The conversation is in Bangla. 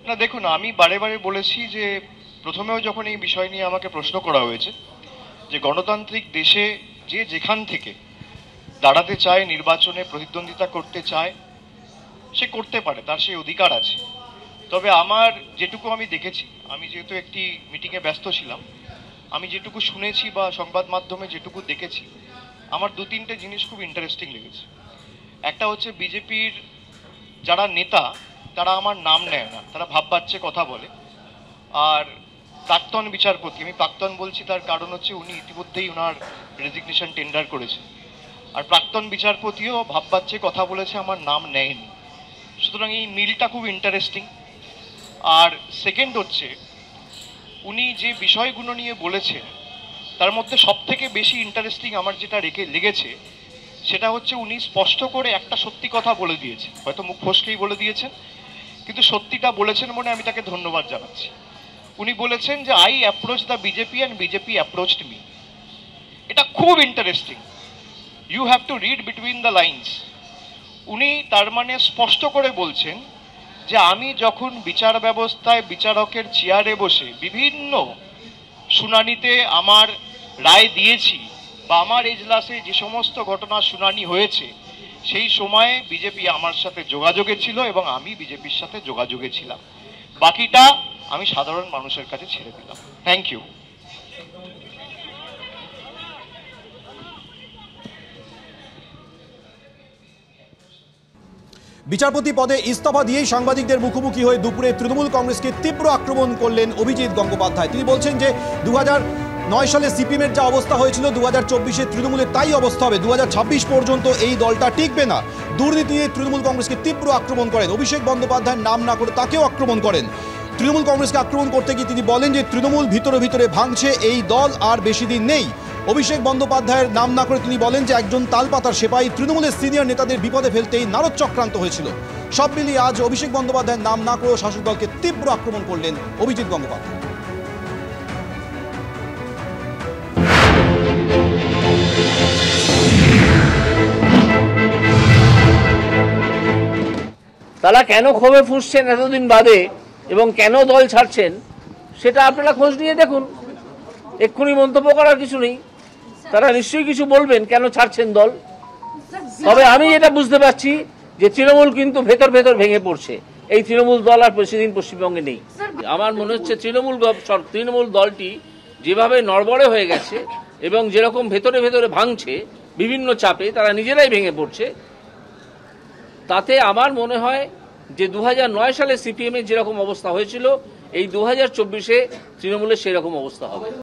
না দেখুন, আমি বারে বারে বলেছি যে প্রথমেও যখন এই বিষয় নিয়ে আমাকে প্রশ্ন করা হয়েছে যে গণতান্ত্রিক দেশে যে যেখান থেকে দাঁড়াতে চায়, নির্বাচনে প্রতিদ্বন্দ্বিতা করতে চায়, সে করতে পারে, তার সেই অধিকার আছে। তবে আমার যেটুকু আমি দেখেছি, আমি যেহেতু একটি মিটিংয়ে ব্যস্ত ছিলাম, আমি যেটুকু শুনেছি বা সংবাদ মাধ্যমে যেটুকু দেখেছি, আমার দু তিনটে জিনিস খুব ইন্টারেস্টিং লেগেছে। একটা হচ্ছে বিজেপির যারা নেতা তারা আমার নাম নেয় না, তারা ভাব বাচ্চে কথা বলে। আর প্রাক্তন বিচারপতি, আমি প্রাক্তন বলছি তার কারণ হচ্ছে উনি ইতিমধ্যেই ওনার রেজিগনেশন টেন্ডার করেছে, আর প্রাক্তন বিচারপতিও ভাব বাচ্চে কথা বলেছে, আমার নাম নেয়নি। সুতরাং এই মিলটা খুব ইন্টারেস্টিং। আর সেকেন্ড হচ্ছে উনি যে বিষয়গুলো নিয়ে বলেছেন তার মধ্যে সব থেকে বেশি ইন্টারেস্টিং আমার যেটা লেগেছে সেটা হচ্ছে উনি স্পষ্ট করে একটা সত্যি কথা বলে দিয়েছেন, হয়তো মুখ ফসকেই বলে দিয়েছেন, কিন্তু সত্যিটা বলেছেন মনে আমি তাকে ধন্যবাদ জানাচ্ছি। উনি বলেছেন যে I approach the BJP and BJP approached me. এটা খুব interesting, you have to read between the lines. উনি তার মানে স্পষ্ট করে বলছেন যে আমি যখন বিচার ব্যবস্থায় বিচারকের চেয়ারে বসে বিভিন্ন শুনানিতে আমার রায় দিয়েছি বা আমার এজলাসে যে সমস্ত ঘটনার শুনানি হয়েছে, সেই সময়ে বিজেপি আমার সাথে যোগাযোগে ছিল এবং আমি বিজেপির সাথে যোগাযোগে ছিলাম। বাকিটা আমি সাধারণ মানুষের কাছে ছেড়ে দিলাম। Thank you. বিচারপতি পদে ইস্তফা দিয়েই সাংবাদিকদের মুখোমুখি হয়ে দুপুরে তৃণমূল কংগ্রেসকে তীব্র আক্রমণ করলেন অভিজিৎ গঙ্গোপাধ্যায়। তিনি বলছেন যে 2009 সালে সিপিএমের যা অবস্থা হয়েছিল 2024-এ তৃণমূলের তাই অবস্থা হবে, 2026 পর্যন্ত এই দলটা টিকবে না। দুর্নীতি নিয়ে তৃণমূল কংগ্রেসকে তীব্র আক্রমণ করেন। অভিষেক বন্দ্যোপাধ্যায়ের নাম না করে তাকেও আক্রমণ করেন। তৃণমূল কংগ্রেসকে আক্রমণ করতে গিয়ে তিনি বলেন যে তৃণমূল ভিতরে ভিতরে ভাঙছে, এই দল আর বেশি দিন নেই। অভিষেক বন্দ্যোপাধ্যায়ের নাম না করে তিনি বলেন যে একজন তালপাতার সেপাই তৃণমূলের সিনিয়র নেতাদের বিপদে ফেলতেই নারদ চক্রান্ত হয়েছিল। সব মিলিয়ে আজ অভিষেক বন্দ্যোপাধ্যায়ের নাম না করেও শাসক দলকে তীব্র আক্রমণ করলেন অভিজিৎ গঙ্গোপাধ্যায়। তারা কেন ক্ষোভে ফুঁসছেন এতদিন বাদে এবং কেন দল ছাড়ছেন সেটা আপনারা খোঁজ নিয়ে দেখুন। এক্ষুনি মন্তব্য করার কিছু নেই, তারা নিশ্চয়ই কিছু বলবেন কেন ছাড়ছেন দল। তবে আমি এটা বুঝতে পারছি যে তৃণমূল কিন্তু ভেতর ভেতর ভেঙে পড়ছে। এই তৃণমূল দল আর বেশিদিন পশ্চিমবঙ্গে নেই। আমার মনে হচ্ছে তৃণমূল দলটি যেভাবে নড়বড়ে হয়ে গেছে এবং যেরকম ভেতরে ভেতরে ভাঙছে বিভিন্ন চাপে, তারা নিজেরাই ভেঙে পড়ছে। তাতে আমার মনে হয় যে 2009 সালে সিপিএমের যেরকম অবস্থা হয়েছিল, এই 2024-এ তৃণমূলের সেরকম অবস্থা হবে।